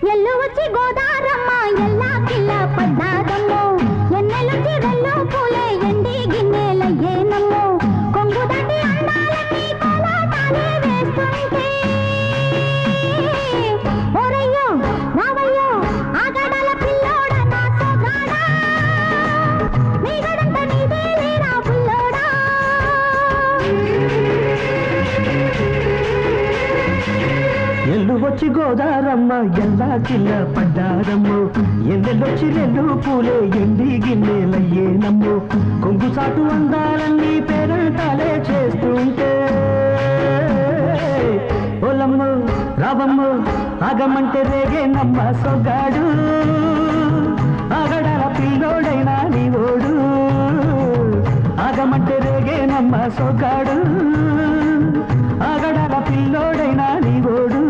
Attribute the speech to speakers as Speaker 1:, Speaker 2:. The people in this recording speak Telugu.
Speaker 1: ఎల్లు వచ్చి గోదారమ్మ ఎల్లా కిల్ల పడ్డాదమ్మో ఎన్నెలుచి వెల్లు పూలే ఎండి గిన్నెలయ్యేనమ్మో కొంగు దాటి అందాలన్నీ కోలాటాలే వేస్తుంటే ఓరయ్యో రావయ్యో ఆగడాల పిల్లోడ నా సోగాడా నీగడంత నీదే లేరా పుల్లోడా
Speaker 2: ఎల్లు వచ్చి గోదారమ్మ ఎల్లా కిల్ల పడ్డారమ్మో ఎన్నెల్లొచ్చి రెల్లు పూలే ఎండి గిన్నెలయ్యేనమ్మో కొంగు చాటు అందాలన్నీ పేరంటాలే చేస్తుంటే ఓలమ్మ రావమ్మ ఆగమంటే రేగేనమ్మ సొగ్గాడు ఆగడాల పిల్లోడైనా నీ ఓడు ఆగమంటే రేగేనమ్మ సొగ్గాడు ఆగడాల పిల్లోడైనా నీ ఓడు